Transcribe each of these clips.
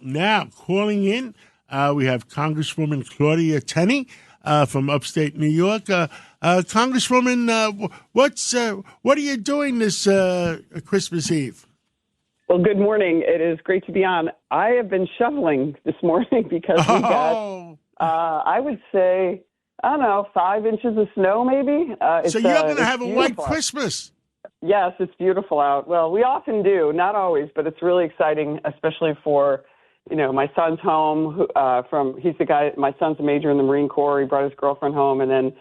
Now, calling in, we have Congresswoman Claudia Tenney from upstate New York. Congresswoman, what are you doing this Christmas Eve? Well, good morning. It is great to be on. I have been shoveling this morning because we got, I would say, 5 inches of snow maybe. So you're going to have a white Christmas. Yes, it's beautiful out. Well, we often do, not always, but it's really exciting, especially for, my son's home. My son's a major in the Marine Corps. He brought his girlfriend home, and then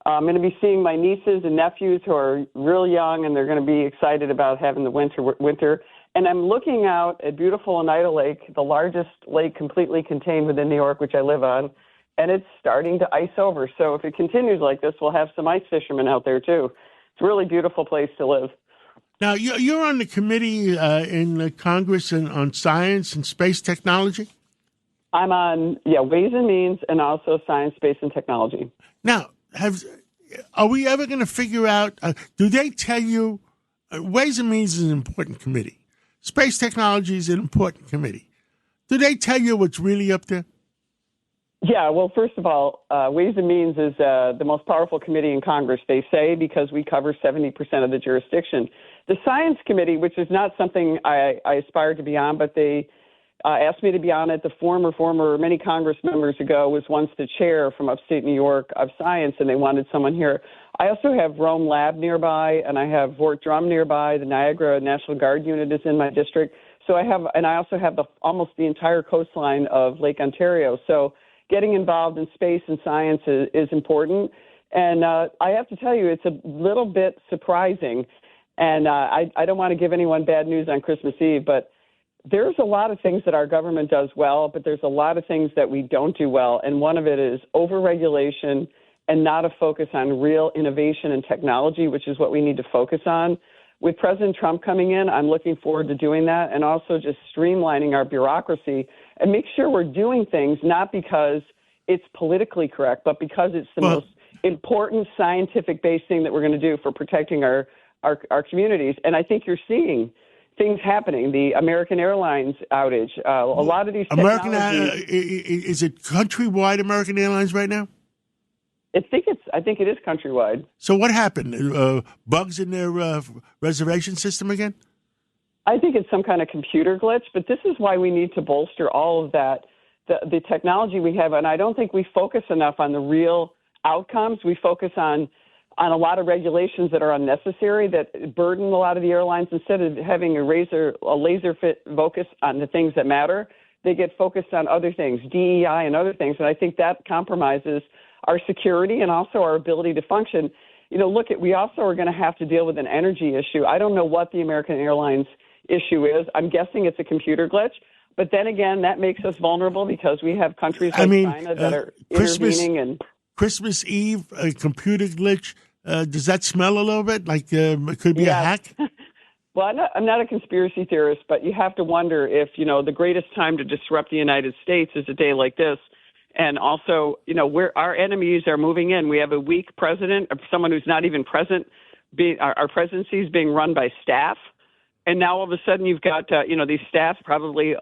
I'm going to be seeing my nieces and nephews who are real young, and they're going to be excited about having the winter. And I'm looking out at beautiful Oneida Lake, the largest lake completely contained within New York, which I live on, and it's starting to ice over. So if it continues like this, we'll have some ice fishermen out there too. It's a really beautiful place to live. Now, you're on the committee in Congress on science and space technology? I'm on, Ways and Means and also Science, Space, and Technology. Now, are we ever going to figure out, do they tell you, Ways and Means is an important committee. Space technology is an important committee. Do they tell you what's really up there? Yeah, well, first of all, Ways and Means is the most powerful committee in Congress, they say, because we cover 70% of the jurisdiction. The Science Committee, which is not something I aspired to be on, but they asked me to be on it. The former, many Congress members ago, was once the chair from upstate New York of science, and they wanted someone here. I also have Rome Lab nearby, and I have Fort Drum nearby. The Niagara National Guard unit is in my district. So I also have almost the entire coastline of Lake Ontario. So getting involved in space and science is important. And I have to tell you, it's a little bit surprising. And I don't want to give anyone bad news on Christmas Eve, but there's a lot of things that our government does well, but there's a lot of things that we don't do well. And one of it is overregulation and not a focus on real innovation and technology, which is what we need to focus on. With President Trump coming in, I'm looking forward to doing that, and also just streamlining our bureaucracy and make sure we're doing things not because it's politically correct, but because it's the most important scientific-based thing that we're going to do for protecting our communities. And I think you're seeing things happening. The American Airlines outage, a lot of these technologies. Is it countrywide American Airlines right now? I think it is countrywide. So what happened? Bugs in their reservation system again? I think it's some kind of computer glitch, but this is why we need to bolster all of that, the technology we have. And I don't think we focus enough on the real outcomes. We focus on a lot of regulations that are unnecessary, that burden a lot of the airlines. Instead of having a laser fit focus on the things that matter, they get focused on other things, DEI and other things. And I think that compromises our security and also our ability to function. We also are going to have to deal with an energy issue. I don't know what the American Airlines issue is. I'm guessing it's a computer glitch. But then again, that makes us vulnerable because we have countries like China that are intervening. And Christmas Eve, a computer glitch, does that smell a little bit like it could be a hack? Well, I'm not a conspiracy theorist, but you have to wonder if, the greatest time to disrupt the United States is a day like this. And also, our enemies are moving in. We have a weak president, someone who's not even present. Our presidency is being run by staff. And now all of a sudden you've got, these staff, probably,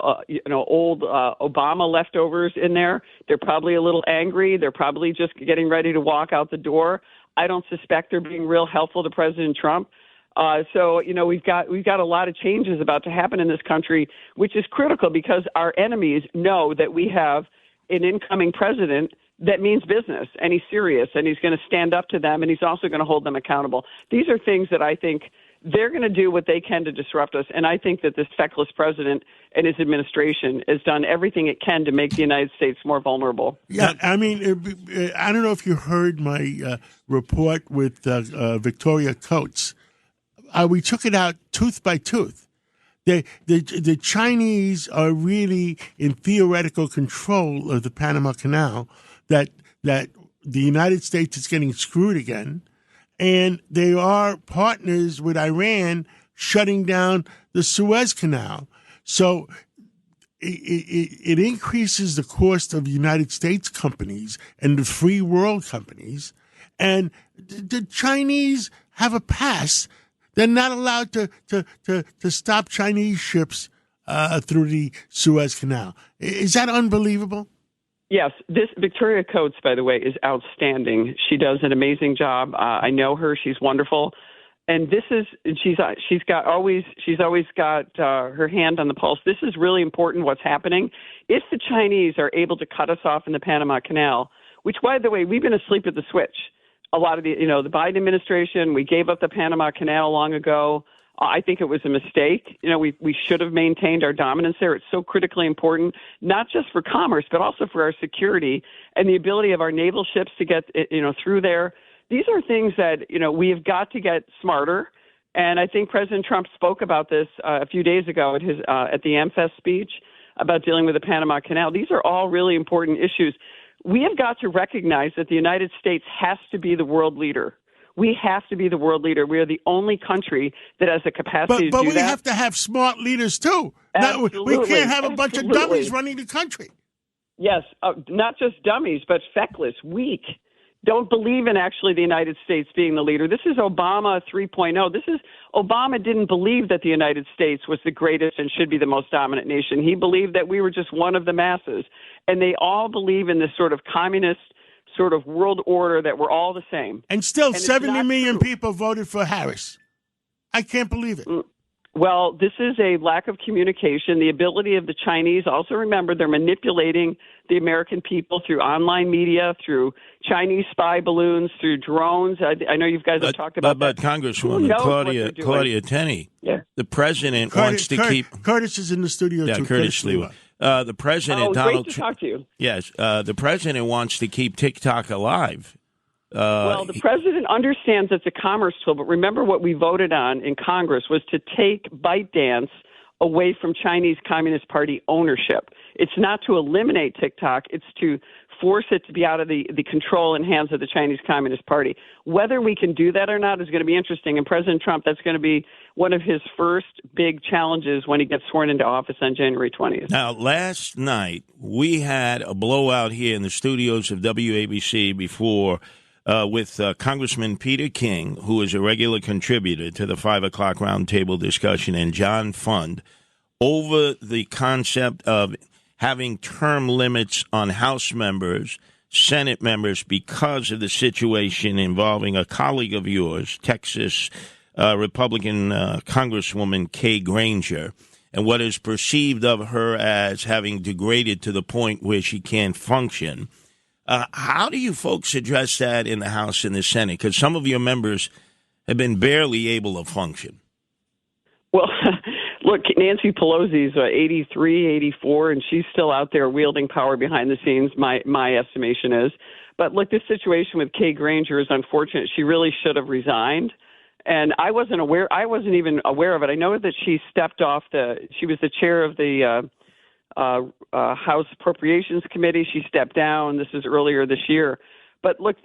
old Obama leftovers in there. They're probably a little angry. They're probably just getting ready to walk out the door. I don't suspect they're being real helpful to President Trump. So we've got a lot of changes about to happen in this country, which is critical because our enemies know that we have an incoming president that means business, and he's serious, and he's going to stand up to them, and he's also going to hold them accountable. These are things that I think they're going to do what they can to disrupt us, and I think that this feckless president and his administration has done everything it can to make the United States more vulnerable. Yeah, I mean, I don't know if you heard my report with Victoria Coates. We took it out tooth by tooth. The Chinese are really in theoretical control of the Panama Canal, that the United States is getting screwed again, and they are partners with Iran shutting down the Suez Canal. So it increases the cost of United States companies and the free world companies, and the Chinese have a pass. They're not allowed to stop Chinese ships through the Suez Canal. Is that unbelievable? Yes, this Victoria Coates, by the way, is outstanding. She does an amazing job. I know her; she's wonderful, and she's always got her hand on the pulse. This is really important. What's happening? If the Chinese are able to cut us off in the Panama Canal, which, by the way, we've been asleep at the switch. A lot of the Biden administration, we gave up the Panama Canal long ago. I think it was a mistake. We should have maintained our dominance there. It's so critically important, not just for commerce, but also for our security and the ability of our naval ships to get, through there. These are things that, we have got to get smarter. And I think President Trump spoke about this a few days ago at the AmFest speech about dealing with the Panama Canal. These are all really important issues. We have got to recognize that the United States has to be the world leader. We have to be the world leader. We are the only country that has the capacity to do that. But we have to have smart leaders, too. Absolutely. We can't have a bunch of dummies running the country. Yes, not just dummies, but feckless, weak. Don't believe in actually the United States being the leader. This is Obama 3.0. Obama didn't believe that the United States was the greatest and should be the most dominant nation. He believed that we were just one of the masses. And they all believe in this sort of communist sort of world order that we're all the same. And still 70 million people voted for Harris. I can't believe it. Well, this is a lack of communication. The ability of the Chinese, also remember, they're manipulating the American people through online media, through Chinese spy balloons, through drones. I know you guys have talked about that. But Congresswoman Claudia Tenney, the president wants to keep... Curtis is in the studio, too. Curtis Lewa. The president, Donald Trump. Talk to you. Yes, the president wants to keep TikTok alive. Well, the president understands it's a commerce tool, but remember what we voted on in Congress was to take ByteDance away from Chinese Communist Party ownership. It's not to eliminate TikTok. It's to force it to be out of the control and hands of the Chinese Communist Party. Whether we can do that or not is going to be interesting. And President Trump, that's going to be one of his first big challenges when he gets sworn into office on January 20th. Now, last night, we had a blowout here in the studios of WABC before with Congressman Peter King, who is a regular contributor to the 5 o'clock roundtable discussion, and John Fund, over the concept of having term limits on House members, Senate members, because of the situation involving a colleague of yours, Texas Republican Congresswoman Kay Granger, and what is perceived of her as having degraded to the point where she can't function. How do you folks address that in the House and the Senate? Because some of your members have been barely able to function. Well, look, Nancy Pelosi's 83, 84, and she's still out there wielding power behind the scenes, my estimation is. But look, this situation with Kay Granger is unfortunate. She really should have resigned. And I wasn't even aware of it. I know that she stepped off she was the chair of the House Appropriations Committee. She stepped down. This is earlier this year. But look,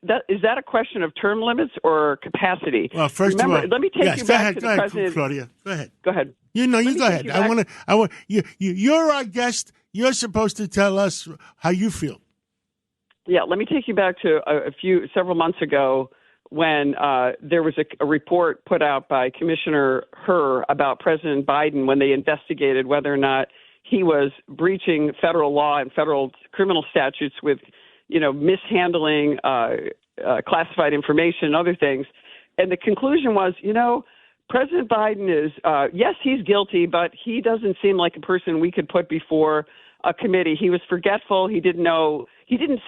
is that a question of term limits or capacity? Well, first of all, let me take you back to the president. Claudia, go ahead. Go ahead. You go ahead. I want you're our guest. You're supposed to tell us how you feel. Yeah, let me take you back to several months ago when there was a report put out by Commissioner Herr about President Biden when they investigated whether or not he was breaching federal law and federal criminal statutes with, mishandling classified information and other things. And the conclusion was, President Biden is, yes, he's guilty, but he doesn't seem like a person we could put before a committee. He was forgetful. He didn't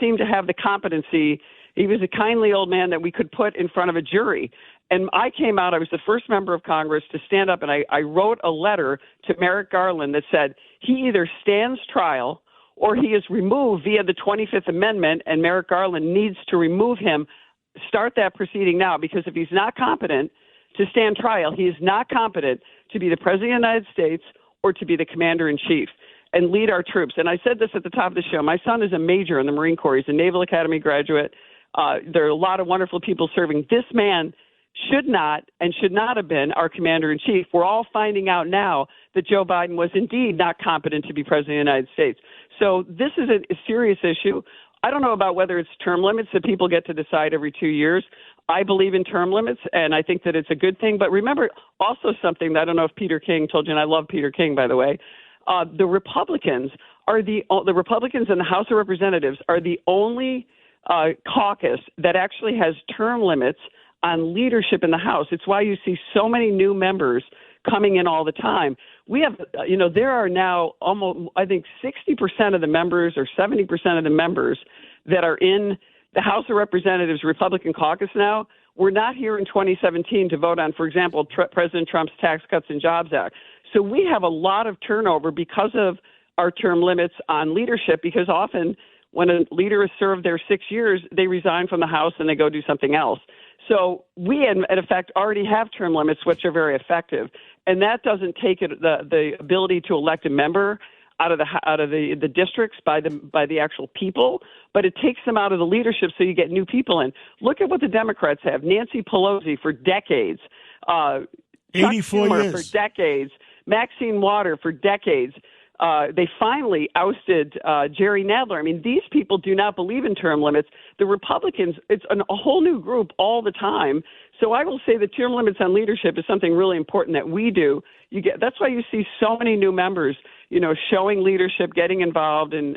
seem to have the competency. He was a kindly old man that we could put in front of a jury. And I was the first member of Congress to stand up, and I wrote a letter to Merrick Garland that said he either stands trial or he is removed via the 25th Amendment, and Merrick Garland needs to remove him. Start that proceeding now, because if he's not competent to stand trial, he is not competent to be the President of the United States or to be the Commander-in-Chief and lead our troops. And I said this at the top of the show. My son is a major in the Marine Corps. He's a Naval Academy graduate. There are a lot of wonderful people serving. This man should not have been our commander-in-chief. We're all finding out now that Joe Biden was indeed not competent to be president of the United States. So this is a serious issue. I don't know about whether it's term limits that people get to decide every 2 years. I believe in term limits, and I think that it's a good thing. But remember also something that I don't know if Peter King told you, and I love Peter King, by the way. The Republicans the Republicans in the House of Representatives are the only caucus that actually has term limits on leadership in the House. It's why you see so many new members coming in all the time. We have, there are now almost, I think, 60% of the members or 70% of the members that are in the House of Representatives Republican caucus now were not here in 2017 to vote on, for example, President Trump's Tax Cuts and Jobs Act. So we have a lot of turnover because of our term limits on leadership, because often when a leader has served their 6 years, they resign from the House and they go do something else. So we, in effect, already have term limits, which are very effective. And that doesn't take the ability to elect a member out of the districts by the actual people, but it takes them out of the leadership so you get new people in. Look at what the Democrats have. Nancy Pelosi for decades, 84 years. For decades, Maxine Waters for decades. They finally ousted Jerry Nadler. I mean, these people do not believe in term limits. The Republicans, it's a whole new group all the time. So I will say the term limits on leadership is something really important that we do. That's why you see so many new members, showing leadership, getting involved, and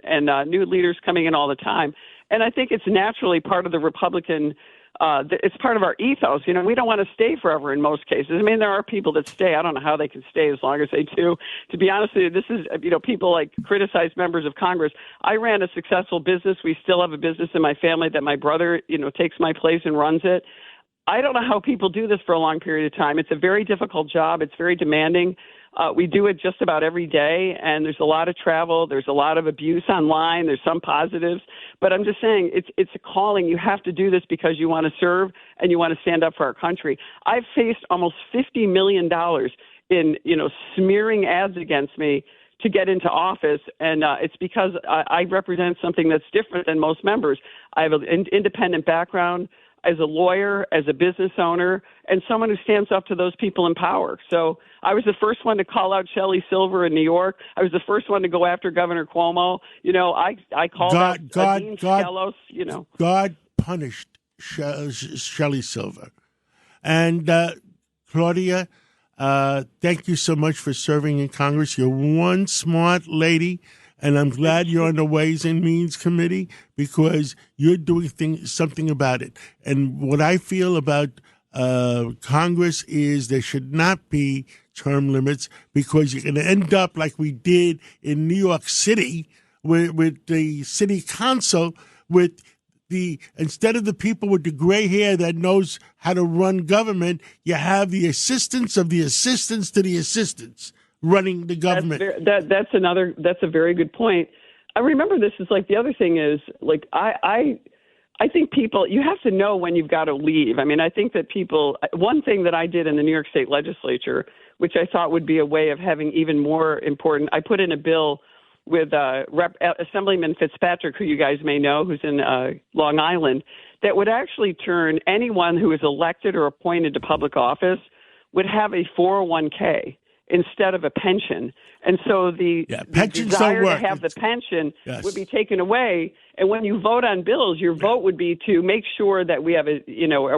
new leaders coming in all the time. And I think it's naturally part of the Republican. It's part of our ethos. We don't want to stay forever in most cases. I mean, there are people that stay. I don't know how they can stay as long as they do. To be honest with you, this is, people like criticize members of Congress. I ran a successful business. We still have a business in my family that my brother, takes my place and runs it. I don't know how people do this for a long period of time. It's a very difficult job. It's very demanding. We do it just about every day, and there's a lot of travel. There's a lot of abuse online. There's some positives. But I'm just saying it's a calling. You have to do this because you want to serve and you want to stand up for our country. I've faced almost $50 million in, smearing ads against me to get into office, and it's because I represent something that's different than most members. I have an independent background as a lawyer, as a business owner, and someone who stands up to those people in power. So I was the first one to call out Shelley Silver in New York. I was the first one to go after Governor Cuomo. I called out Dean Skelos, God punished Shelley Silver. And Claudia, thank you so much for serving in Congress. You're one smart lady. And I'm glad you're on the Ways and Means Committee because you're doing something about it. And what I feel about Congress is there should not be term limits because you're going to end up like we did in New York City with the city council instead of the people with the gray hair that knows how to run government, you have the assistants of the assistants to the assistants running the government. That's a very good point. I remember this is like the other thing is like I think people, you have to know when you've got to leave. I mean, I think that one thing that I did in the New York State Legislature, which I thought would be a way of having even more important, I put in a bill with Assemblyman Fitzpatrick, who you guys may know, who's in Long Island, that would actually turn anyone who is elected or appointed to public office would have a 401k. Instead of a pension. And so the desire to have the pension would be taken away. And when you vote on bills, your vote would be to make sure that we have a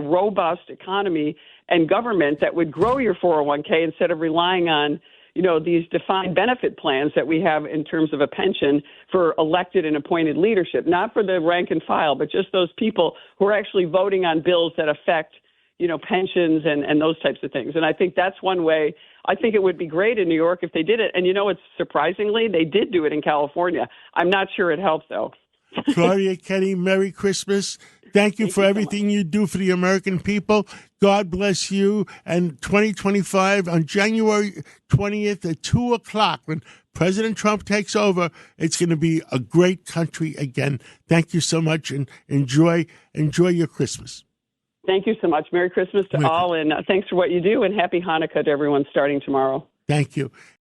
robust economy and government that would grow your 401k instead of relying on, these defined benefit plans that we have in terms of a pension for elected and appointed leadership, not for the rank and file, but just those people who are actually voting on bills that affect pensions and those types of things. And I think that's one way. I think it would be great in New York if they did it. And it's surprisingly, they did do it in California. I'm not sure it helped, though. Claudia Tenney, Merry Christmas. Thank you for everything you do for the American people. God bless you. And 2025, on January 20th at 2 o'clock, when President Trump takes over, it's going to be a great country again. Thank you so much, and enjoy your Christmas. Thank you so much. Merry Christmas to all, and thanks for what you do, and Happy Hanukkah to everyone starting tomorrow. Thank you.